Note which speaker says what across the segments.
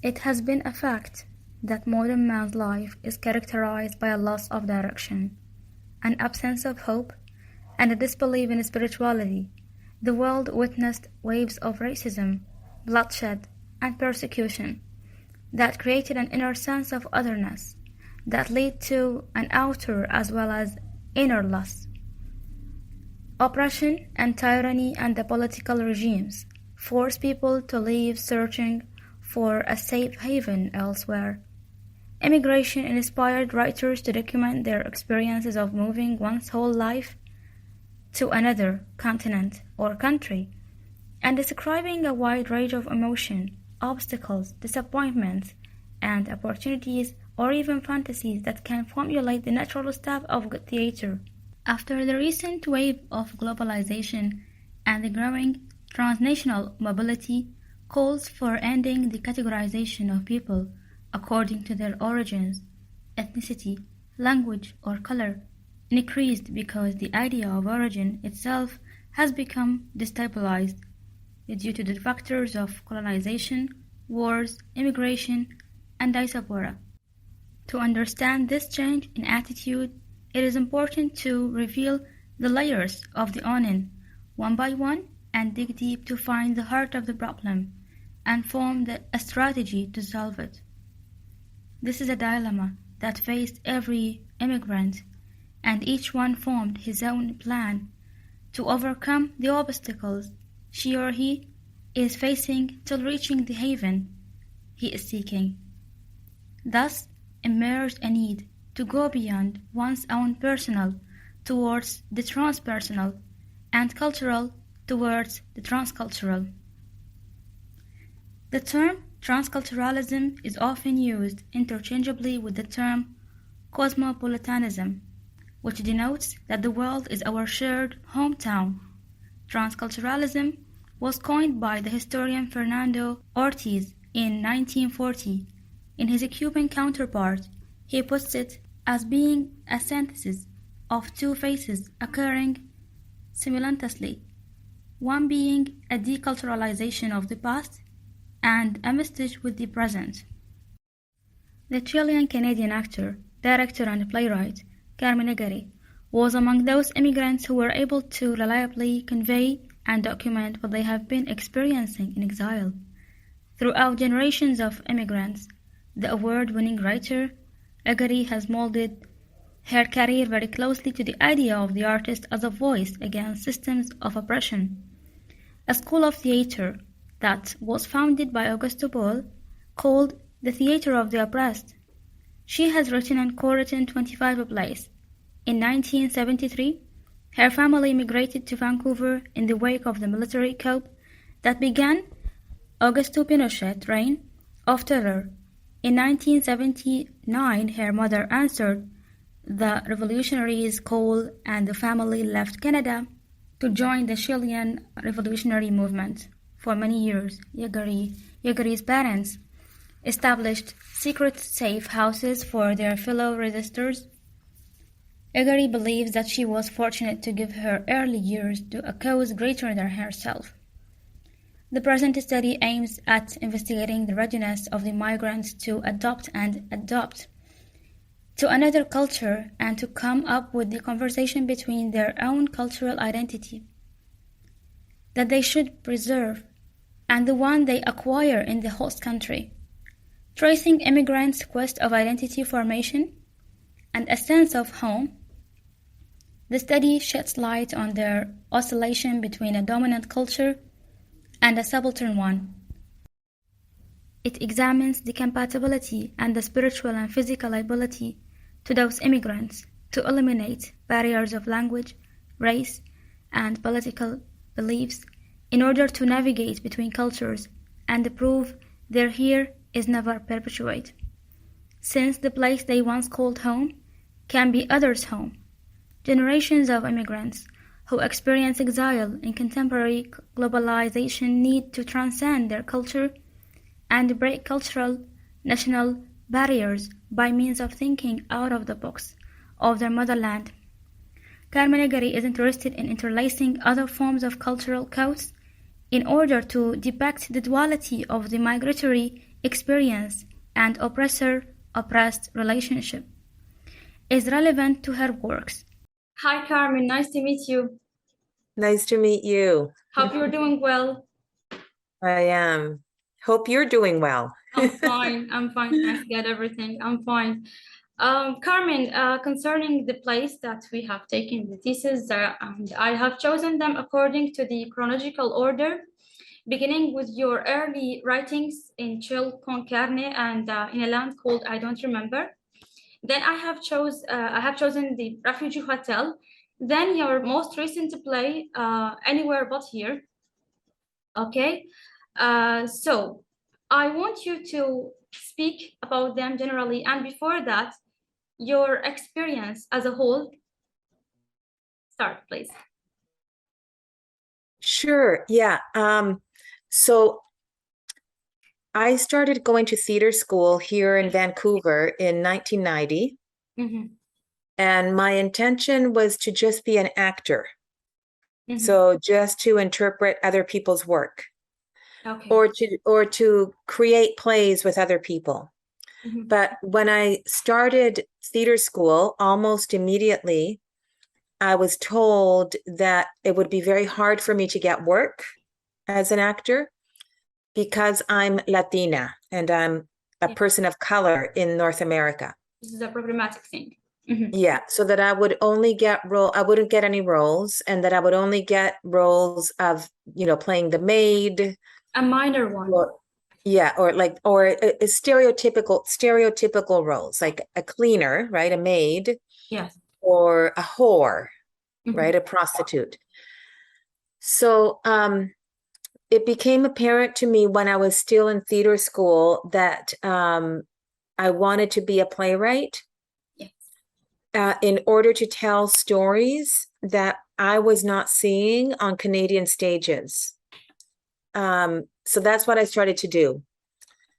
Speaker 1: It has been a fact that modern man's life is characterized by a loss of direction, an absence of hope, and a disbelief in spirituality. The world witnessed waves of racism, bloodshed, and persecution that created an inner sense of otherness that led to an outer as well as inner loss. Oppression and tyranny and the political regimes force people to leave searching for a safe haven elsewhere. Immigration inspired writers to document their experiences of moving one's whole life to another continent or country, and describing a wide range of emotion, obstacles, disappointments, and opportunities or even fantasies that can formulate the natural stuff of good theater. After the recent wave of globalization and the growing transnational mobility, calls for ending the categorization of people according to their origins, ethnicity, language, or color increased because the idea of origin itself has become destabilized due to the factors of colonization, wars, immigration, and diaspora. To understand this change in attitude, it is important to reveal the layers of the onion one by one and dig deep to find the heart of the problem and form a strategy to solve it. This is a dilemma that faced every immigrant, and each one formed his own plan to overcome the obstacles she or he is facing till reaching the haven he is seeking. Thus emerged a need to go beyond one's own personal towards the transpersonal and cultural towards the transcultural. The term transculturalism is often used interchangeably with the term cosmopolitanism, which denotes that the world is our shared hometown. Transculturalism was coined by the historian Fernando Ortiz in 1940. In his Cuban counterpart, he puts it as being a synthesis of two phases occurring simultaneously, one being a deculturalization of the past and a message with the present. The Chilean-Canadian actor, director and playwright Carmen Aguirre was among those immigrants who were able to reliably convey and document what they have been experiencing in exile. Throughout generations of immigrants, the award-winning writer Aguirre has molded her career very closely to the idea of the artist as a voice against systems of oppression. A school of theater that was founded by Augusto Boal, called the Theater of the Oppressed. She has written and co-written 25 plays. In 1973, her family immigrated to Vancouver in the wake of the military coup that began Augusto Pinochet's reign of terror. In 1979, her mother answered the revolutionaries' call and the family left Canada to join the Chilean revolutionary movement. For many years, Aguirre's parents established secret safe houses for their fellow resistors. Aguirre believes that she was fortunate to give her early years to a cause greater than herself. The present study aims at investigating the readiness of the migrants to adopt to another culture and to come up with the conversation between their own cultural identity that they should preserve and the one they acquire in the host country, tracing immigrants' quest of identity formation and a sense of home. The study sheds light on their oscillation between a dominant culture and a subaltern one. It examines the compatibility and the spiritual and physical ability to those immigrants to eliminate barriers of language, race, and political beliefs in order to navigate between cultures and prove their here is never perpetuate, since the place they once called home can be others' home. Generations of immigrants who experience exile in contemporary globalization need to transcend their culture and break cultural, national barriers by means of thinking out of the box of their motherland. Carmen Aguirre is interested in interlacing other forms of cultural codes in order to depict the duality of the migratory experience, and oppressor-oppressed relationship is relevant to her works. Hi, Carmen. Nice to meet you.
Speaker 2: Nice to meet you.
Speaker 1: Hope you're doing well.
Speaker 2: I am. Hope you're doing well.
Speaker 1: I'm fine. I'm fine. Thanks God, everything. I'm fine. Carmen, concerning the place that we have taken the thesis, and I have chosen them according to the chronological order, beginning with your early writings in Chil con Carne and in a land called I don't remember. Then I have chosen the Refugee Hotel. Then your most recent play, Anywhere But Here. Okay, so I want you to speak about them generally, and before that, your experience as a whole. Start, please.
Speaker 2: Sure. Yeah. So I started going to theater school here in Vancouver in 1990.
Speaker 1: Mm-hmm.
Speaker 2: And my intention was to just be an actor.
Speaker 1: Mm-hmm.
Speaker 2: So just to interpret other people's work.
Speaker 1: Okay.
Speaker 2: Or to create plays with other people.
Speaker 1: Mm-hmm.
Speaker 2: But when I started theater school, almost immediately, I was told that it would be very hard for me to get work as an actor because I'm Latina and I'm a person of color in North America.
Speaker 1: This is a problematic thing. Mm-hmm.
Speaker 2: Yeah, so that I would only I wouldn't get any roles, and that I would only get roles of, playing the maid.
Speaker 1: A minor one.
Speaker 2: Or a stereotypical roles, like a cleaner, right? A maid.
Speaker 1: Yes.
Speaker 2: Or a whore,
Speaker 1: Mm-hmm.
Speaker 2: right? A prostitute. So it became apparent to me when I was still in theater school that I wanted to be a playwright.
Speaker 1: Yes.
Speaker 2: In order to tell stories that I was not seeing on Canadian stages. So that's what I started to do.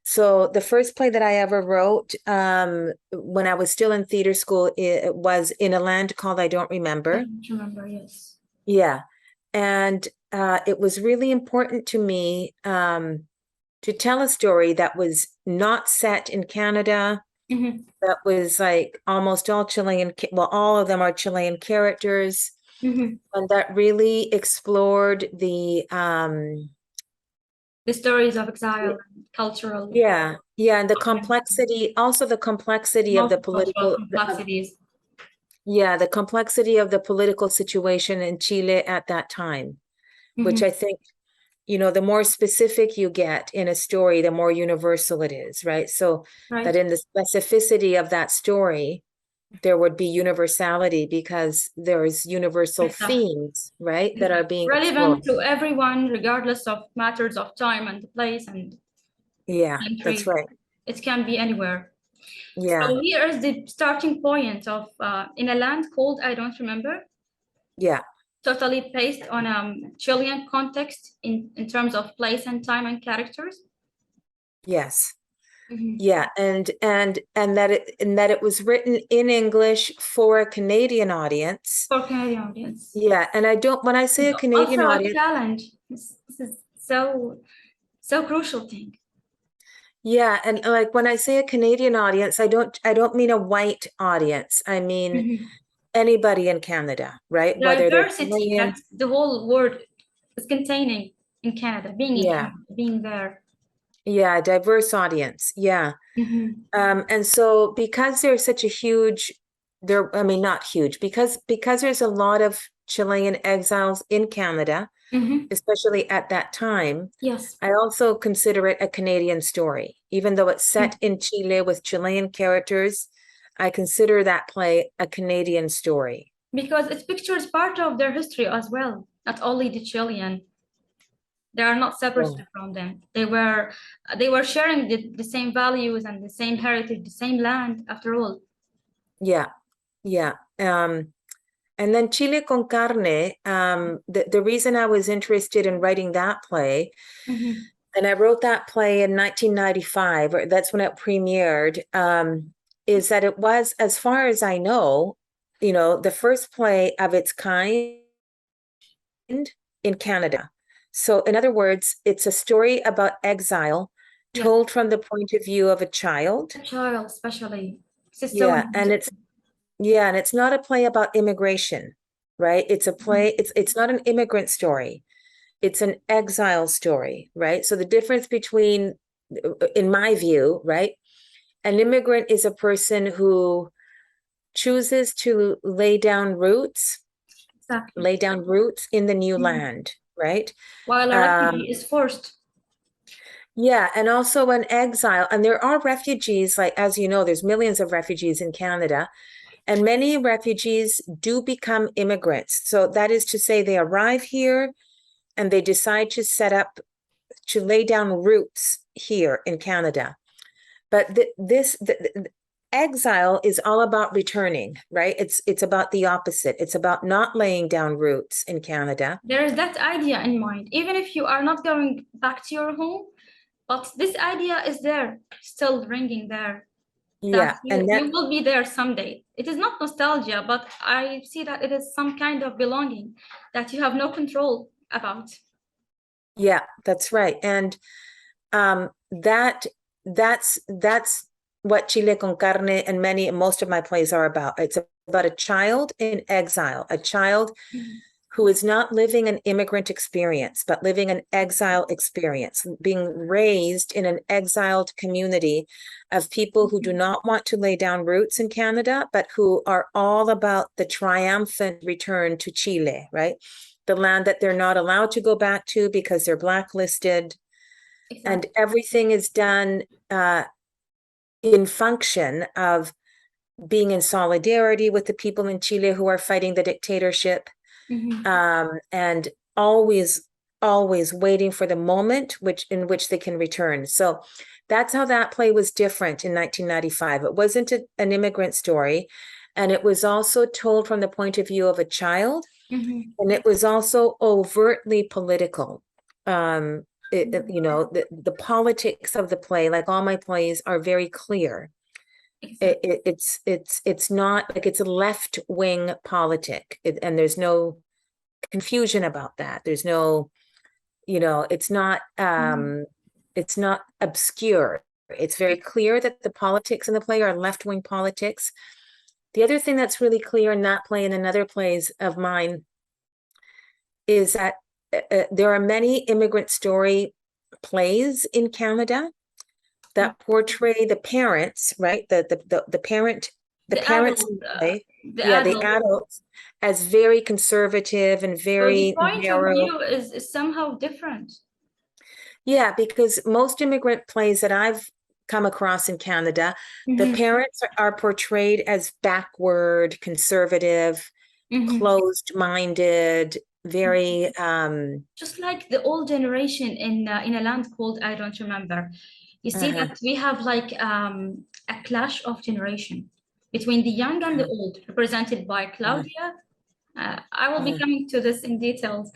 Speaker 2: So the first play that I ever wrote when I was still in theater school, it was In a Land Called I Don't Remember.
Speaker 1: I don't remember, yes.
Speaker 2: Yeah. And it was really important to me to tell a story that was not set in Canada,
Speaker 1: Mm-hmm.
Speaker 2: that was like almost all Chilean, well, all of them are Chilean characters,
Speaker 1: mm-hmm.
Speaker 2: and that really explored the
Speaker 1: stories of exile and cultural.
Speaker 2: Yeah, and the complexity, also the complexity of the political
Speaker 1: complexities.
Speaker 2: The complexity of the political situation in Chile at that time, which I think, the more specific you get in a story, the more universal it is, right? So that in the specificity of that story, there would be universality because there's universal themes, right, that are being
Speaker 1: relevant
Speaker 2: explored.
Speaker 1: to everyone, regardless of matters of time and place and country.
Speaker 2: That's right.
Speaker 1: It can be anywhere.
Speaker 2: Yeah.
Speaker 1: So here is the starting point of In a Land Called I Don't Remember.
Speaker 2: Yeah.
Speaker 1: Totally based on Chilean context in terms of place and time and characters.
Speaker 2: Yes. Yeah, and that it was written in English for a Canadian audience.
Speaker 1: For Canadian audience.
Speaker 2: Yeah, and when I say a Canadian
Speaker 1: also
Speaker 2: audience,
Speaker 1: a challenge. This is so crucial thing.
Speaker 2: Yeah, and like when I say a Canadian audience, I don't mean a white audience. I mean anybody in Canada, right?
Speaker 1: Diversity that the whole word is containing in Canada, being in Canada, being there.
Speaker 2: Yeah, diverse audience. Yeah. And so because there's such a huge, not huge, because there's a lot of Chilean exiles in Canada, especially at that time.
Speaker 1: Yes.
Speaker 2: I also consider it a Canadian story, even though it's set in Chile with Chilean characters. I consider that play a Canadian story.
Speaker 1: Because it pictures part of their history as well, not only the Chilean. They are not separate from them. They were sharing the same values and the same heritage, the same land, after all.
Speaker 2: Yeah. And then Chile con Carne, the reason I was interested in writing that play, and I wrote that play in 1995, or that's when it premiered, is that it was, as far as I know, the first play of its kind in Canada. So in other words, it's a story about exile
Speaker 1: Yes,
Speaker 2: told from the point of view of a child.
Speaker 1: a child especially. This is so
Speaker 2: Yeah, and
Speaker 1: important.
Speaker 2: it's not a play about immigration, right? It's a play, it's not an immigrant story. It's an exile story, right? So the difference between, in my view, right? An immigrant is a person who chooses to lay down roots
Speaker 1: Exactly.
Speaker 2: in the new
Speaker 1: Mhm.
Speaker 2: land, right?
Speaker 1: While a
Speaker 2: Um,
Speaker 1: refugee is forced.
Speaker 2: yeah, and also an exile. And there are refugees, like, as you know, there's millions of refugees in Canada, and many refugees do become immigrants. So that is to say, they arrive here and they decide to to lay down roots here in Canada. But exile is all about returning, right? It's about the opposite. It's about not laying down roots in Canada.
Speaker 1: There is that idea in mind, even if you are not going back to your home, but this idea is there, still ringing there, that
Speaker 2: Yeah,
Speaker 1: you,
Speaker 2: and
Speaker 1: you will be there someday. It is not nostalgia, but I see that it is some kind of belonging that you have no control about.
Speaker 2: yeah, that's right. And um that that's what Chile con Carne and most of my plays are about. It's about a child in exile, a child who is not living an immigrant experience, but living an exile experience, being raised in an exiled community of people who do not want to lay down roots in Canada, but who are all about the triumphant return to Chile, right? The land that they're not allowed to go back to because they're blacklisted. And
Speaker 1: Exactly.
Speaker 2: everything is done in function of being in solidarity with the people in Chile who are fighting the dictatorship, and always, always waiting for the moment in which they can return. So that's how that play was different in 1995. It wasn't an immigrant story, and it was also told from the point of view of a child, and it was also overtly political. You know, the politics of the play, like all my plays, are very clear.
Speaker 1: Exactly.
Speaker 2: It's not like it's a left-wing politic, and there's no confusion about that. There's no, you know, it's not obscure. It's very clear that the politics in the play are left-wing politics. The other thing that's really clear in that play and in other plays of mine is that there are many immigrant story plays in Canada that portray the parents, right? The
Speaker 1: The
Speaker 2: parents
Speaker 1: adult,
Speaker 2: in the play,
Speaker 1: the
Speaker 2: yeah, the
Speaker 1: adult.
Speaker 2: adults, as very conservative and
Speaker 1: So the
Speaker 2: very
Speaker 1: point of
Speaker 2: narrow.
Speaker 1: view is somehow different.
Speaker 2: Yeah, because most immigrant plays that I've come across in Canada, the parents are portrayed as backward, conservative, closed-minded, very
Speaker 1: Just like the old generation in a land called I don't remember. You see
Speaker 2: uh-huh,
Speaker 1: that we have like a clash of generation between the young and the old, represented by
Speaker 2: uh-huh,
Speaker 1: Claudia. I will be
Speaker 2: uh-huh,
Speaker 1: coming to this in details.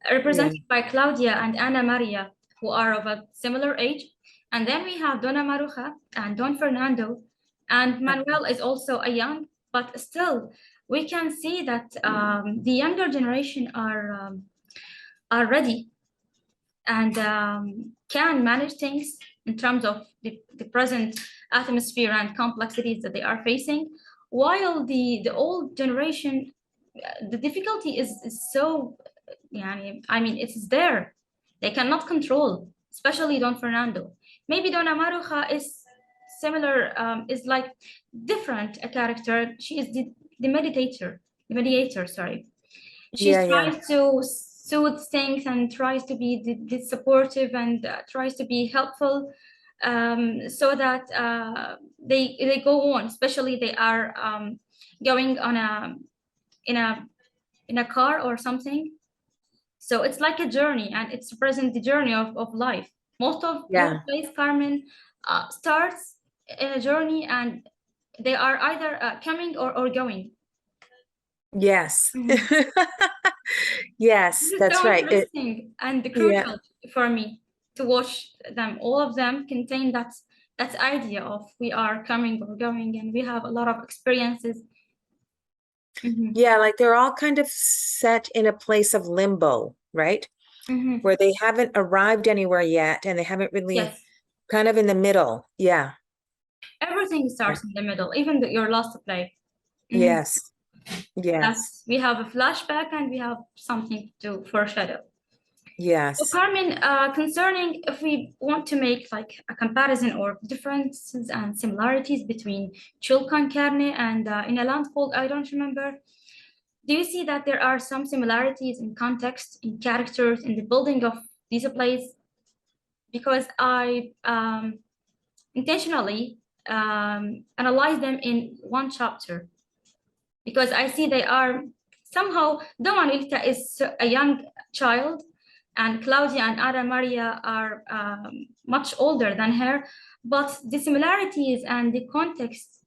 Speaker 2: yeah,
Speaker 1: Represented by Claudia and Ana Maria, who are of a similar age. And then we have Dona Maruja and Don Fernando. And
Speaker 2: uh-huh,
Speaker 1: Manuel is also a young, but still, we can see that the younger generation are ready and can manage things in terms of the present atmosphere and complexities that they are facing, while the old generation, the difficulty is so, يعني, I mean, it's there. They cannot control, especially Don Fernando. Maybe Dona Maruja is similar, is like different a character. She is the mediator, sorry. She
Speaker 2: yeah, yeah,
Speaker 1: tries to soothe things and tries to be the supportive and tries to be helpful, so that they go on. Especially they are going on in a in a car or something. So it's like a journey, and it's present the journey of life. Most of your
Speaker 2: yeah,
Speaker 1: plays, Carmen, starts in a journey, and they are either coming or going.
Speaker 2: yes.
Speaker 1: Mhm.
Speaker 2: Yes,
Speaker 1: This is
Speaker 2: that's
Speaker 1: so
Speaker 2: right.
Speaker 1: interesting and
Speaker 2: Yeah,
Speaker 1: crucial for me to watch them. All of them contain that idea of we are coming or going, and we have a lot of experiences.
Speaker 2: yeah, like they're all kind of set in a place of limbo, right?
Speaker 1: Hmm.
Speaker 2: Where they haven't arrived anywhere yet, and they haven't really
Speaker 1: Yes.
Speaker 2: kind of in the middle. Yeah.
Speaker 1: Everything starts in the middle, even your last play.
Speaker 2: Yes.
Speaker 1: That
Speaker 2: Yes.
Speaker 1: we have a flashback and we have something to foreshadow. So
Speaker 2: Yes.
Speaker 1: Carmen, concerning if we want to make like a comparison or differences and similarities between Chil con Carne and In a Land Called I Don't Remember, do you see that there are some similarities in context, in characters, in the building of these plays? Because I intentionally analyze them in one chapter, because I see they are somehow, though Manuelita is a young child, and Claudia and Ada Maria are much older than her, but the similarities and the context,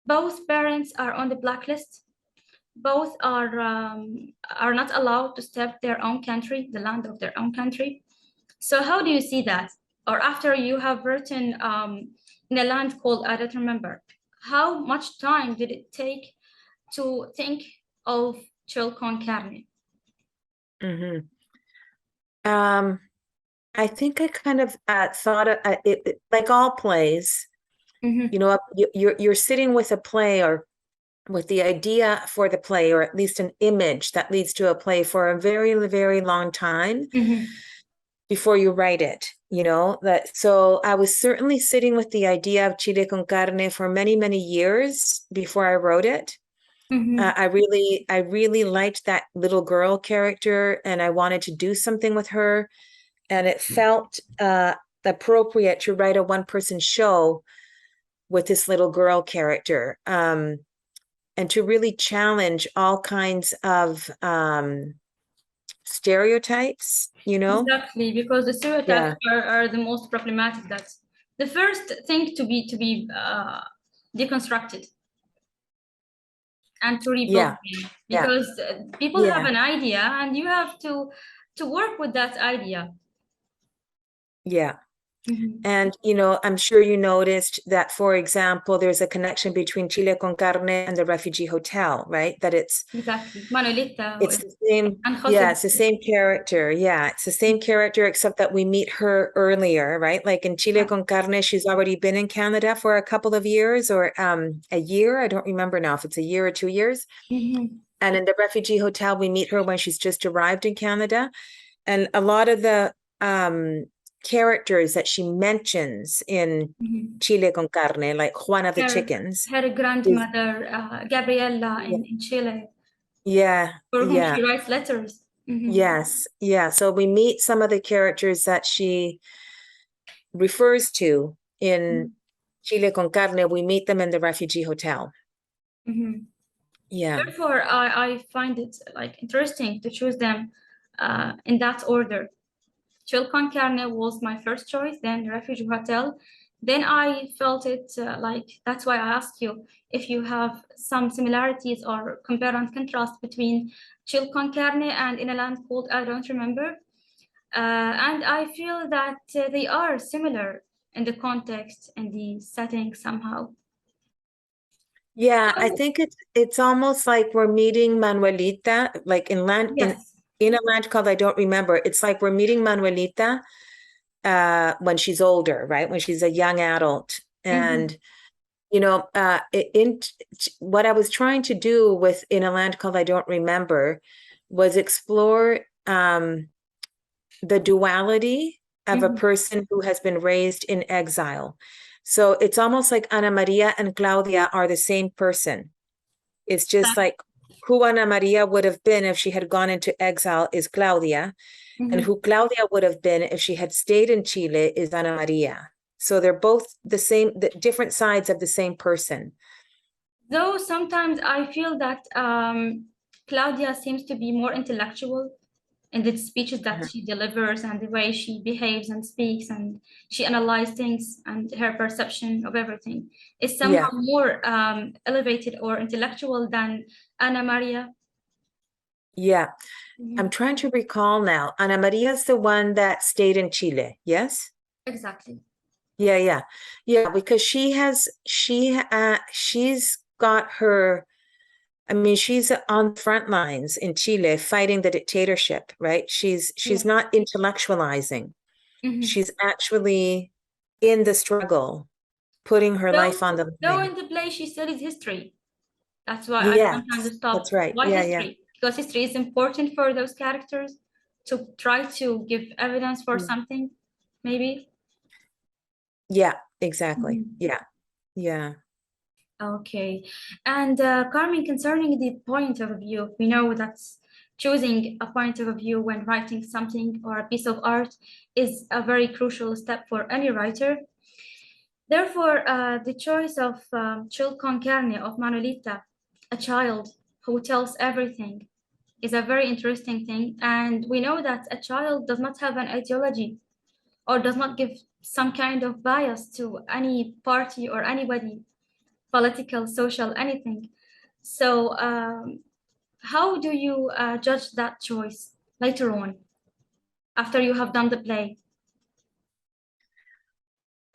Speaker 1: both parents are on the blacklist, both are not allowed to step their own country, the land of their own country. So how do you see that? Or after you have written In a Land Called I Don't Remember, how much time did it take to think of Chil con Carne?
Speaker 2: I think I kind of thought of it like all plays, you know, you're sitting with a play or with the idea for the play, or at least an image that leads to a play for a very, very long time before you write it, you know, that. So I was certainly sitting with the idea of Chile con Carne for many, many years before I wrote it. I really liked that little girl character, and I wanted to do something with her. And it felt appropriate to write a one-person show with this little girl character, and to really challenge all kinds of stereotypes, you know?
Speaker 1: Exactly, because the stereotypes are the most problematic. That's the first thing to be deconstructed and to rebuild, because people have an idea and you have to work with that idea.
Speaker 2: And, you know, I'm sure you noticed that, for example, there's a connection between Chile con Carne and the refugee hotel, right? That it's
Speaker 1: Manuelita.
Speaker 2: It's the same. Yeah, it's the same character. Yeah, it's the same character, except that we meet her earlier, right? Like in Chile con Carne, she's already been in Canada for a couple of years, or a year. I don't remember now if it's a year or 2 years. And in the refugee hotel, we meet her when she's just arrived in Canada. And a lot of the characters that she mentions in Chile con Carne, like Juana the chickens.
Speaker 1: Her grandmother, Gabriela, in Chile. For whom she writes letters.
Speaker 2: Yes. Yeah. So we meet some of the characters that she refers to in Chile con Carne. We meet them in the refugee hotel. Yeah.
Speaker 1: Therefore, I find it like interesting to choose them in that order. Chil con Carne was my first choice, then refugee hotel. Then I felt it like, that's why I asked you if you have some similarities or compare and contrast between Chil con Carne and In a Land Called I Don't Remember. And I feel that they are similar in the context and the setting somehow.
Speaker 2: Yeah, I think it's almost like we're meeting Manuelita, like in a land called I Don't Remember. It's like we're meeting Manuelita when she's older, right? When she's a young adult. And you know, what I was trying to do with In a Land Called I Don't Remember was explore the duality of a person who has been raised in exile. So it's almost like Ana Maria and Claudia are the same person. It's just like who Ana Maria would have been if she had gone into exile is Claudia, and who Claudia would have been if she had stayed in Chile is Ana Maria. So they're both the same, the different sides of the same person.
Speaker 1: Though sometimes I feel that Claudia seems to be more intellectual in the speeches that she delivers and the way she behaves and speaks, and she analyzes things, and her perception of everything is somehow more elevated or intellectual than Ana Maria.
Speaker 2: Yeah. I'm trying to recall now. Ana Maria's the one that stayed in Chile, yes?
Speaker 1: Exactly.
Speaker 2: Yeah, because she's got her, I mean, she's on front lines in Chile fighting the dictatorship, right? She's not intellectualizing. She's actually in the struggle, putting her life on the
Speaker 1: Though
Speaker 2: line.
Speaker 1: in the play she studies history. That's why I
Speaker 2: Yes,
Speaker 1: sometimes stop.
Speaker 2: that's right.
Speaker 1: Why
Speaker 2: Yeah,
Speaker 1: history? Because history is important for those characters to try to give evidence for
Speaker 2: yeah.
Speaker 1: something, maybe.
Speaker 2: Yeah, exactly.
Speaker 1: Mhm.
Speaker 2: Yeah.
Speaker 1: Okay. And Carmen, concerning the point of view, we know that choosing a point of view when writing something or a piece of art is a very crucial step for any writer. Therefore, the choice of Chil con Carne of Manolita, a child who tells everything, is a very interesting thing. And we know that a child does not have an ideology or does not give some kind of bias to any party or anybody, political, social, anything. So, how do you judge that choice later on after you have done the play?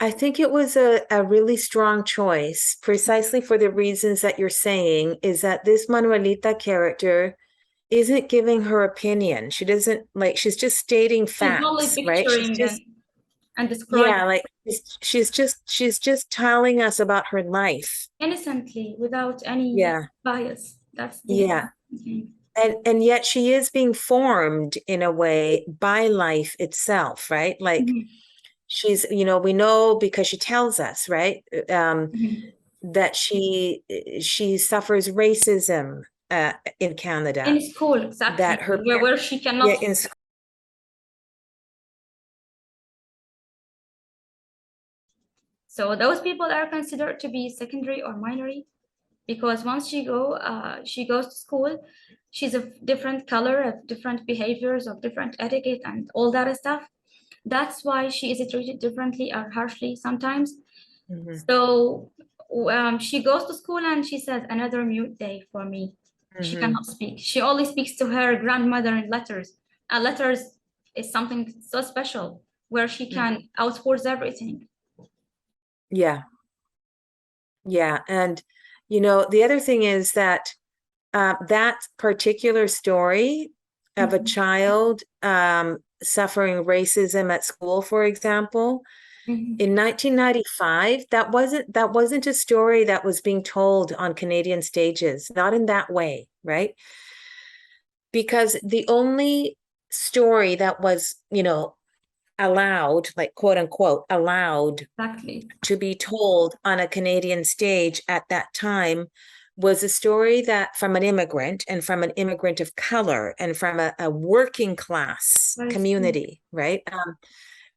Speaker 2: I think it was a really strong choice, precisely for the reasons that you're saying, is that this Manuelita character isn't giving her opinion. She doesn't like, she's just stating
Speaker 1: She's only
Speaker 2: facts, right? She's
Speaker 1: picturing
Speaker 2: just,
Speaker 1: and
Speaker 2: yeah,
Speaker 1: describing
Speaker 2: like she's just telling us about her life.
Speaker 1: innocently without any
Speaker 2: Yeah,
Speaker 1: bias. That's the
Speaker 2: yeah.
Speaker 1: important thing.
Speaker 2: And yet she is being formed in a way by life itself, right? Like
Speaker 1: Mhm,
Speaker 2: she's, we know because she tells us, right?
Speaker 1: mhm.
Speaker 2: That she suffers racism in
Speaker 1: In
Speaker 2: Canada,
Speaker 1: school, exactly,
Speaker 2: that her
Speaker 1: where she
Speaker 2: yeah,
Speaker 1: cannot.
Speaker 2: in
Speaker 1: So those people are considered to be secondary or minority because once she goes to school, she's of different color, of different behaviors, of different etiquette, and all that stuff. That's why she is treated differently or harshly sometimes.
Speaker 2: Mhm,
Speaker 1: So she goes to school and she says, another mute day for me. She
Speaker 2: mhm,
Speaker 1: cannot speak. She only speaks to her grandmother in letters. And letters is something so special where she
Speaker 2: mhm.
Speaker 1: can outpours everything.
Speaker 2: Yeah, yeah. And the other thing is that that particular story of a
Speaker 1: Mhm,
Speaker 2: child suffering racism at school, for example,
Speaker 1: mhm.
Speaker 2: in 1995, that wasn't a story that was being told on Canadian stages, not in that way, right? Because the only story that was, allowed, like quote unquote, allowed
Speaker 1: Exactly.
Speaker 2: to be told on a Canadian stage at that time was a story that from an immigrant and from an immigrant of color and from a working class
Speaker 1: That is true.
Speaker 2: community, right?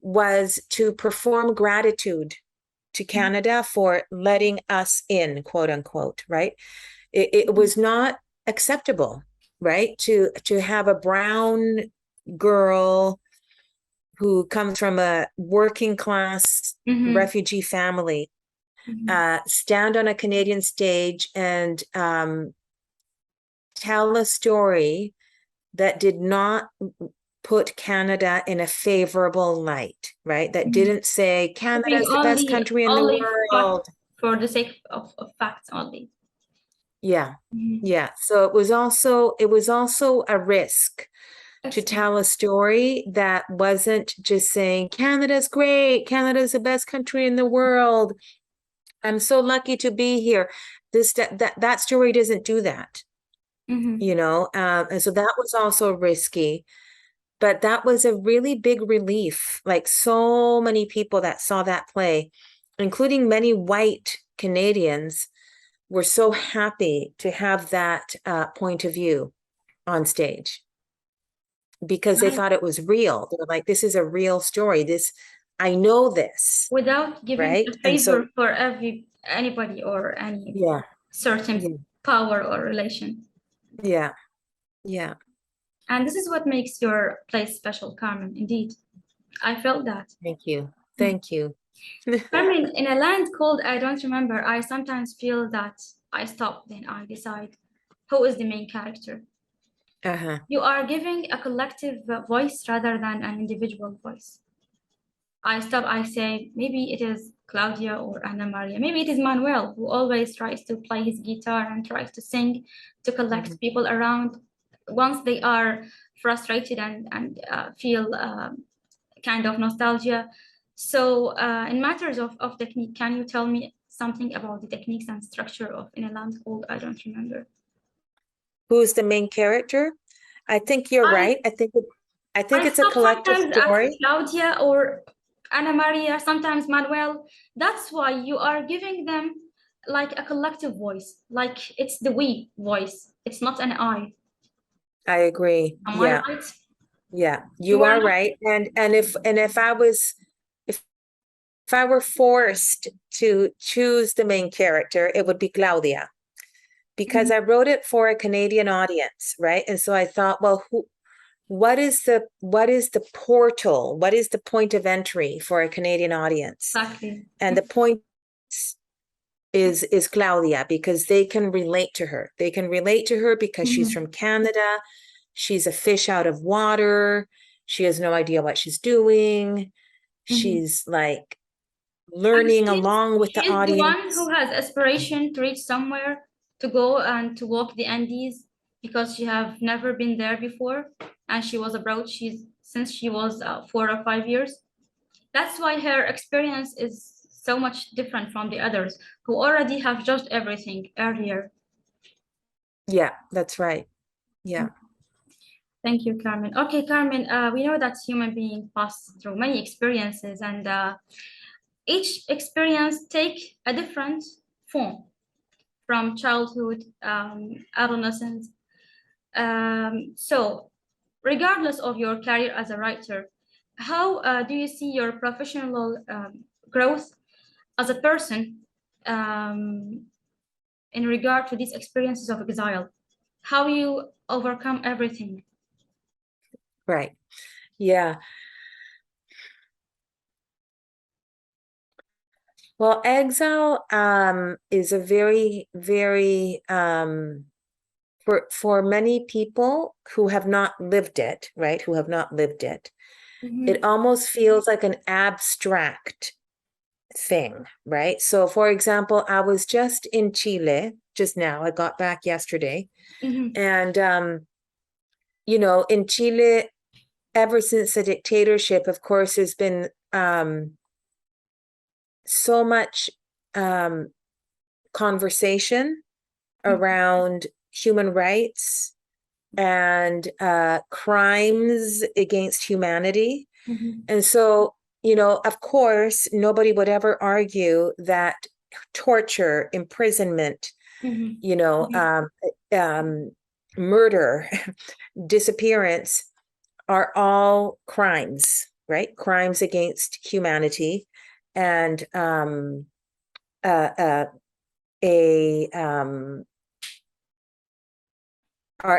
Speaker 2: Was to perform gratitude to Canada for letting us in, quote unquote, right? It was not acceptable, right? To have a brown girl who comes from a working class
Speaker 1: Mhm,
Speaker 2: refugee family
Speaker 1: mhm.
Speaker 2: stand on a Canadian stage and tell a story that did not put Canada in a favorable light, right? That
Speaker 1: Mhm.
Speaker 2: didn't say
Speaker 1: Giving
Speaker 2: Canada's the best
Speaker 1: only
Speaker 2: country in the
Speaker 1: only fact
Speaker 2: world.
Speaker 1: for the sake of facts only.
Speaker 2: Yeah.
Speaker 1: Mhm.
Speaker 2: Yeah. So it was also a risk to
Speaker 1: Excellent.
Speaker 2: tell a story that wasn't just saying Canada's great, Canada's the best country in the world. I'm so lucky to be here. That story doesn't do that,
Speaker 1: Mhm.
Speaker 2: and so that was also risky. But that was a really big relief. Like so many people that saw that play, including many white Canadians, were so happy to have that point of view on stage because they
Speaker 1: Nice.
Speaker 2: thought it was real. They were like, this is a real story. I know this,
Speaker 1: Without giving a
Speaker 2: right? And so,
Speaker 1: favor for anybody or any
Speaker 2: yeah,
Speaker 1: certain
Speaker 2: yeah,
Speaker 1: power or relation.
Speaker 2: yeah, yeah.
Speaker 1: And this is what makes your place special, Carmen. Indeed, I felt that.
Speaker 2: Thank you.
Speaker 1: Mm.
Speaker 2: Thank you.
Speaker 1: Carmen, in a land called I don't remember, I sometimes feel that I stop, then I decide who is the main character.
Speaker 2: Uh-huh.
Speaker 1: You are giving a collective voice rather than an individual voice. I stop, I say, maybe it is Claudia or Anna Maria. Maybe it is Manuel, who always tries to play his guitar and tries to sing to
Speaker 2: Mhm.
Speaker 1: collect people around. Once they are frustrated and feel kind of nostalgia, So in matters of technique, can you tell me something about the techniques and structure of In a Land Called I Don't Remember?
Speaker 2: Who's the main character? I think you're right. I think
Speaker 1: I
Speaker 2: it's a
Speaker 1: stop
Speaker 2: collective
Speaker 1: sometimes at
Speaker 2: story.
Speaker 1: Claudia or Ana Maria, sometimes Manuel. That's why you are giving them like a collective voice, like it's the we voice. It's not an I.
Speaker 2: I agree.
Speaker 1: Am I
Speaker 2: Yeah.
Speaker 1: right?
Speaker 2: Yeah.
Speaker 1: You
Speaker 2: You
Speaker 1: are
Speaker 2: are
Speaker 1: not.
Speaker 2: right. And if I was if I were forced to choose the main character, it would be Claudia. Because I wrote it for a Canadian audience, right? And so I thought, well, what is the portal? What is the point of entry for a Canadian audience?
Speaker 1: Exactly.
Speaker 2: And the point is Claudia, because they can relate to her. They can relate to her because she's from Canada. She's a fish out of water. She has no idea what she's doing. She's like learning along with the
Speaker 1: She is the one
Speaker 2: audience.
Speaker 1: who has aspiration to reach somewhere, to go and to walk the Andes, because she have never been there before, and she was abroad. Since she was 4 or 5 years. That's why her experience is so much different from the others who already have judged everything earlier.
Speaker 2: Yeah, that's right. Yeah.
Speaker 1: Thank you, Carmen. Okay, Carmen, we know that human beings pass through many experiences, and each experience take a different form from childhood, adolescence. So regardless of your career as a writer, how do you see your professional growth as a person in regard to these experiences of exile? How you overcome everything?
Speaker 2: Right. Yeah. Well, exile is a very, very for many people who have not lived it, right? Who have not lived it, it almost feels like an abstract thing, right? So, for example, I was just in Chile just now. I got back yesterday, and you know, in Chile, ever since the dictatorship, of course, there's been so much conversation around human rights and crimes against humanity. And so, you know, of course, nobody would ever argue that torture, imprisonment, you know, murder, disappearance are all crimes, right? Crimes against humanity. And are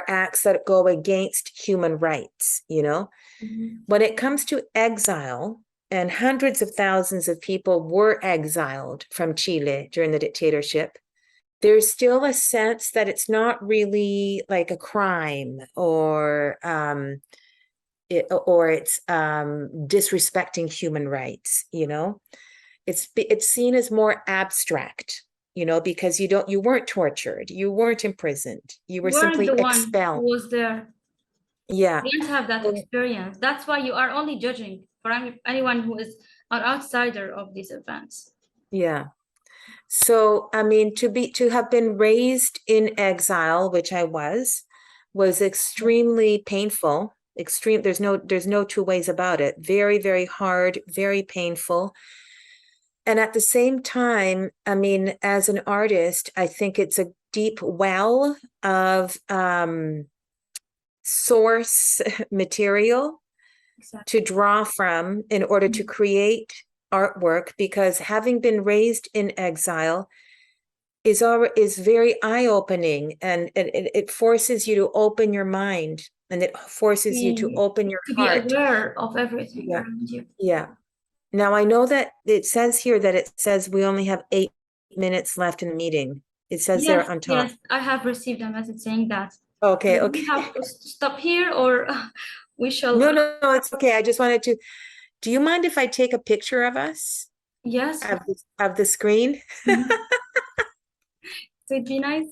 Speaker 2: acts that go against human rights, you know? When it comes to exile, and hundreds of thousands of people were exiled from Chile during the dictatorship, there's still a sense that it's not really like a crime or it's disrespecting human rights, you know? It's seen as more abstract, you know, because you weren't tortured, you weren't imprisoned, you were
Speaker 1: Weren't
Speaker 2: simply
Speaker 1: the one who
Speaker 2: expelled.
Speaker 1: was there.
Speaker 2: Yeah.
Speaker 1: You didn't have that experience. That's why you are only judging for anyone who is an outsider of these events.
Speaker 2: Yeah. So, I mean, to have been raised in exile, which I was extremely painful. There's no two ways about it. Very, very hard, very painful. And at the same time, I mean, as an artist, I think it's a deep well of source material to draw from in order to create artwork, because having been raised in exile is very eye-opening, and it forces you to open your mind, and it forces you to open your
Speaker 1: to
Speaker 2: heart.
Speaker 1: be aware of everything
Speaker 2: Yeah.
Speaker 1: around you.
Speaker 2: Yeah. Now I know that it says here that it says we only have 8 minutes left in the meeting. It says there on top.
Speaker 1: Yes, I have received a message saying that.
Speaker 2: Okay,
Speaker 1: Do
Speaker 2: okay.
Speaker 1: we have to stop here, or we shall?
Speaker 2: No, it's okay. I just wanted to. Do you mind if I take a picture of us?
Speaker 1: Yes.
Speaker 2: Of the screen?
Speaker 1: So it'd be nice.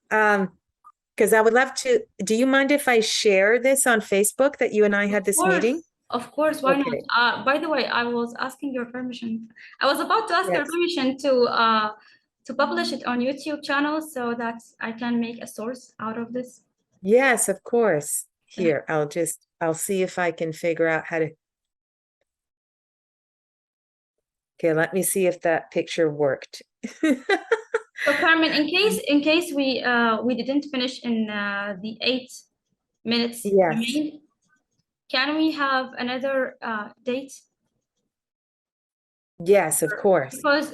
Speaker 2: Because I would love to. Do you mind if I share this on Facebook that you and I had this meeting?
Speaker 1: Of course, why
Speaker 2: Okay.
Speaker 1: not? By the way, I was asking your permission. I was about to ask your
Speaker 2: Yes.
Speaker 1: permission to publish it on YouTube channel so that I can make a source out of this.
Speaker 2: Yes, of course. Here, I'll see if I can figure out how to. Okay, let me see if that picture worked.
Speaker 1: So Carmen, in case we didn't finish in the 8 minutes
Speaker 2: Yes.
Speaker 1: remain, can we have another date?
Speaker 2: Yes, of course.
Speaker 1: Because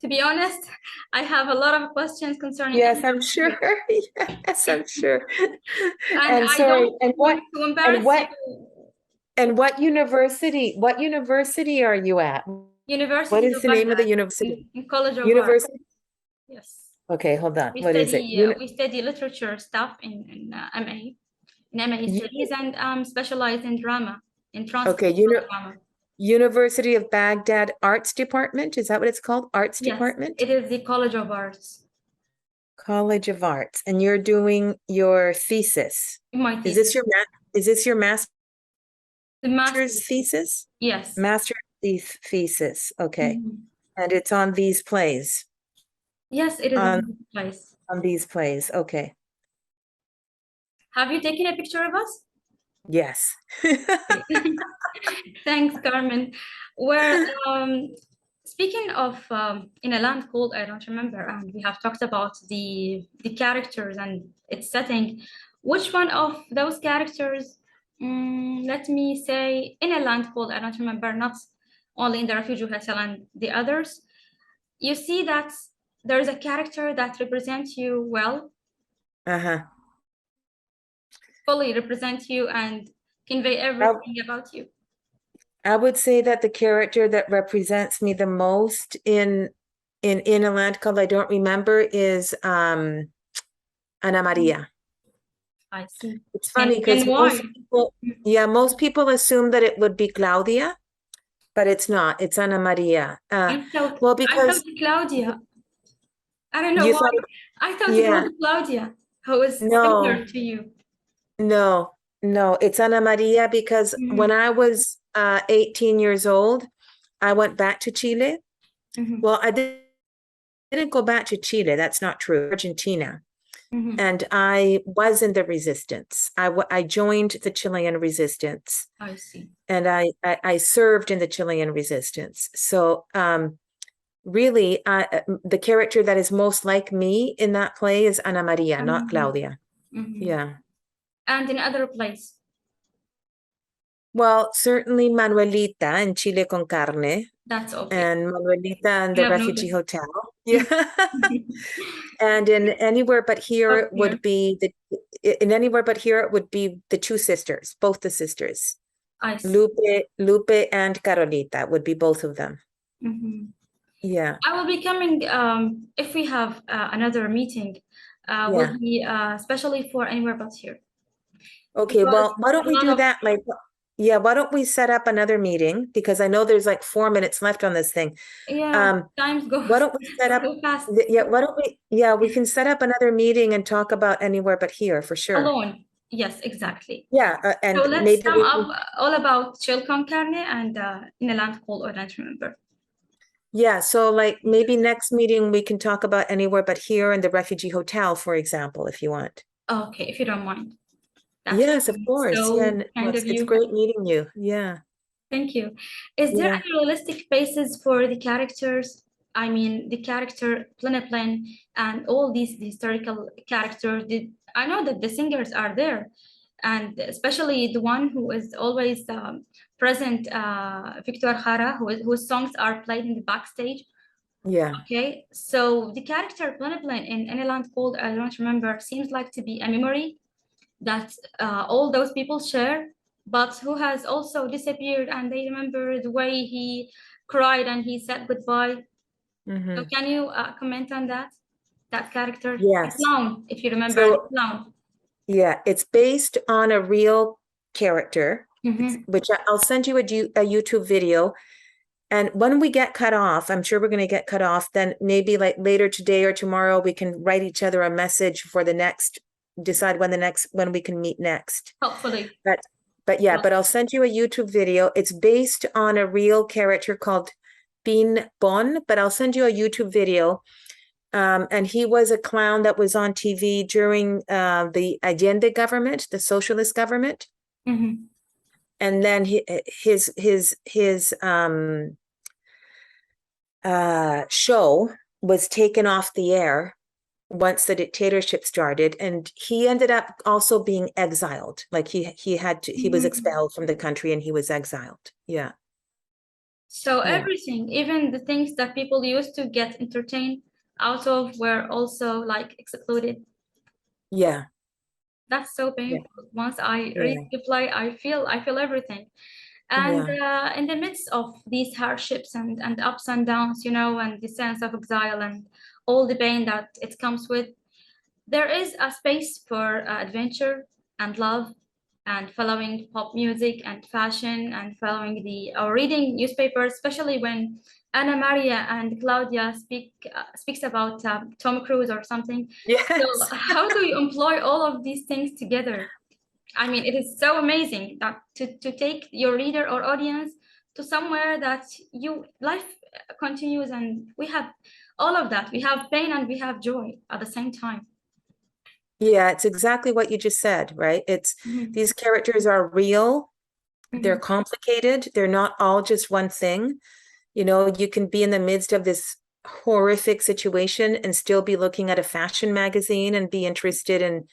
Speaker 1: to be honest, I have a lot of questions concerning
Speaker 2: Yes, I'm
Speaker 1: animals.
Speaker 2: sure. Yes, I'm sure.
Speaker 1: And I
Speaker 2: sorry,
Speaker 1: don't want to embarrass you.
Speaker 2: and what university are you at? What
Speaker 1: University
Speaker 2: is
Speaker 1: of
Speaker 2: the name of the
Speaker 1: Baghdad
Speaker 2: university?
Speaker 1: in College of Art.
Speaker 2: University?
Speaker 1: Yes.
Speaker 2: Okay, hold on.
Speaker 1: We
Speaker 2: What is it?
Speaker 1: study literature stuff in MA
Speaker 2: U-
Speaker 1: studies, and I'm specialized in drama, in
Speaker 2: Okay,
Speaker 1: transcultural drama.
Speaker 2: University of Baghdad Arts Department, is that what it's called? Arts
Speaker 1: Yes,
Speaker 2: Department?
Speaker 1: it is the College of Arts.
Speaker 2: College of Arts, and you're doing your thesis.
Speaker 1: My
Speaker 2: Is
Speaker 1: thesis.
Speaker 2: this your master's
Speaker 1: The master's
Speaker 2: thesis?
Speaker 1: Yes.
Speaker 2: Master's thesis, okay.
Speaker 1: Mhm.
Speaker 2: And it's on these plays.
Speaker 1: Yes, it is
Speaker 2: On
Speaker 1: in this place.
Speaker 2: on these plays, okay.
Speaker 1: Have you taken a picture of us?
Speaker 2: Yes.
Speaker 1: Thanks, Carmen. Where speaking of in a land called I don't remember, and we have talked about the characters and its setting. Which one of those characters? Let me say, in a land called I don't remember, not only in the Refugee Hotel and the others. You see that there is a character that represents you well,
Speaker 2: Uh-huh.
Speaker 1: fully represent you and convey everything about you.
Speaker 2: I would say that the character that represents me the most in a land called I don't remember is Ana Maria.
Speaker 1: I see.
Speaker 2: It's funny because most people assume that it would be Claudia, but it's not. It's Ana Maria.
Speaker 1: I thought
Speaker 2: Because
Speaker 1: Claudia. I don't know
Speaker 2: you
Speaker 1: why.
Speaker 2: thought,
Speaker 1: I thought it
Speaker 2: yeah,
Speaker 1: was Claudia, who is
Speaker 2: no,
Speaker 1: similar to you.
Speaker 2: no, it's Ana Maria because when I was 18 years old, I went back to Chile. Well, I didn't go back to Chile. That's not true. Argentina. And I was in the resistance. I joined the Chilean resistance.
Speaker 1: I see.
Speaker 2: And I served in the Chilean resistance. So really, the character that is most like me in that play is Ana Maria, not Claudia. Yeah.
Speaker 1: And in other place?
Speaker 2: Well, certainly Manuelita in Chile con Carne.
Speaker 1: That's okay.
Speaker 2: And Manuelita in
Speaker 1: We
Speaker 2: the
Speaker 1: have
Speaker 2: Refugee
Speaker 1: noticed.
Speaker 2: Hotel. Yeah. And in Anywhere But Here
Speaker 1: Up here.
Speaker 2: would be in Anywhere But Here it would be the two sisters, both the sisters.
Speaker 1: I see.
Speaker 2: Lupe and Carolita would be both of them. Yeah.
Speaker 1: I will be coming if we have another meeting. Will be especially for Anywhere But Here.
Speaker 2: Okay,
Speaker 1: Because
Speaker 2: well, why don't we
Speaker 1: a lot
Speaker 2: do
Speaker 1: of-
Speaker 2: that? Like, yeah, why don't we set up another meeting? Because I know there's like 4 minutes left on this thing.
Speaker 1: Yeah, times go
Speaker 2: Why don't we set up?
Speaker 1: so fast.
Speaker 2: We can set up another meeting and talk about Anywhere But Here for sure.
Speaker 1: Alone. Yes, exactly.
Speaker 2: Yeah, and
Speaker 1: So let's
Speaker 2: maybe
Speaker 1: sum
Speaker 2: we
Speaker 1: up all about Chill Con Carne and In a Land Called I don't remember.
Speaker 2: Yeah, so like maybe next meeting we can talk about Anywhere But Here and the Refugee Hotel, for example, if you want.
Speaker 1: Okay, if you don't mind. That's
Speaker 2: Yes, of course.
Speaker 1: so
Speaker 2: Yeah,
Speaker 1: kind of
Speaker 2: it's
Speaker 1: you.
Speaker 2: great meeting you. Yeah.
Speaker 1: Thank you. Is there
Speaker 2: Yeah.
Speaker 1: any realistic basis for the characters? I mean, the character Pleniplen and all these historical characters. I know that the singers are there, and especially the one who is always present, Victor Jara, whose songs are played in the backstage.
Speaker 2: Yeah.
Speaker 1: Okay, so the character Pleniplen in Any Land Called I don't remember seems like to be a memory that all those people share, but who has also disappeared, and they remember the way he cried and he said goodbye. So can you comment on that character?
Speaker 2: Yes.
Speaker 1: The clown, if you remember,
Speaker 2: So-
Speaker 1: the clown.
Speaker 2: Yeah, it's based on a real character, which I'll send you a YouTube video. And when we get cut off, I'm sure we're going to get cut off, then maybe like later today or tomorrow, we can write each other a message for the next, decide when we can meet next.
Speaker 1: Hopefully.
Speaker 2: But yeah,
Speaker 1: Well,
Speaker 2: but I'll send you a YouTube video. It's based on a real character called Bin Bon, but I'll send you a YouTube video. And he was a clown that was on TV during the Allende government, the socialist government.
Speaker 1: mhm.
Speaker 2: And then his show was taken off the air once the dictatorship started, and he ended up also being exiled. Like he was expelled from the country and he was exiled. Yeah.
Speaker 1: So
Speaker 2: Yeah.
Speaker 1: everything, even the things that people used to get entertained out of, were also like excluded.
Speaker 2: Yeah.
Speaker 1: That's so
Speaker 2: Yeah.
Speaker 1: painful. Once I read
Speaker 2: Yeah.
Speaker 1: the play, I feel everything. And
Speaker 2: Yeah.
Speaker 1: in the midst of these hardships and ups and downs, you know, and the sense of exile and all the pain that it comes with, there is a space for adventure and love and following pop music and fashion and following the or reading newspapers, especially when Anna Maria and Claudia speaks about Tom Cruise or something. So
Speaker 2: Yes.
Speaker 1: how do you employ all of these things together? I mean, it is so amazing that to take your reader or audience to somewhere that life continues, and we have all of that. We have pain and we have joy at the same time.
Speaker 2: Yeah, it's exactly what you just said, right? It's
Speaker 1: Mhm.
Speaker 2: these characters are real, they're
Speaker 1: Mhm.
Speaker 2: complicated, they're not all just one thing. You know, you can be in the midst of this horrific situation and still be looking at a fashion magazine and be interested in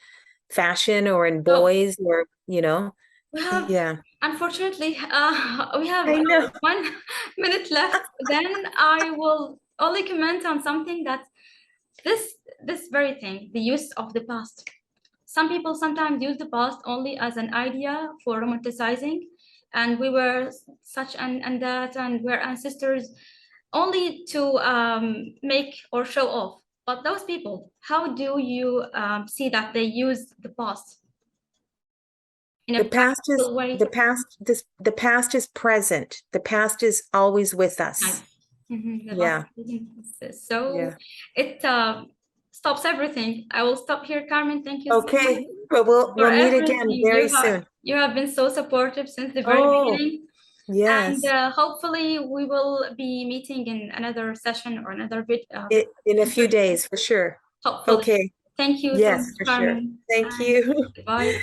Speaker 2: fashion or in
Speaker 1: So
Speaker 2: boys or, you know.
Speaker 1: we have,
Speaker 2: Yeah.
Speaker 1: unfortunately, we have
Speaker 2: I know.
Speaker 1: 1 minute left. Then I will only comment on something that this very thing, the use of the past. Some people sometimes use the past only as an idea for romanticizing, and we were such and that, and we're ancestors, only to make or show off. But those people, how do you see that they use the past in a practical way?
Speaker 2: The past is present. The past is always with
Speaker 1: Nice.
Speaker 2: us.
Speaker 1: The past
Speaker 2: Yeah.
Speaker 1: is so
Speaker 2: Yeah.
Speaker 1: it stops everything. I will stop here, Carmen. Thank you so much
Speaker 2: Okay. But we'll
Speaker 1: for
Speaker 2: meet again
Speaker 1: everything.
Speaker 2: very soon.
Speaker 1: You have been so supportive since the very
Speaker 2: Oh,
Speaker 1: beginning, and
Speaker 2: yes.
Speaker 1: hopefully we will be meeting in another session or another video.
Speaker 2: In a few days for sure.
Speaker 1: Hopefully.
Speaker 2: Okay.
Speaker 1: Thank you so
Speaker 2: Yes,
Speaker 1: much,
Speaker 2: for sure.
Speaker 1: Carmen,
Speaker 2: Thank
Speaker 1: and
Speaker 2: you.
Speaker 1: goodbye.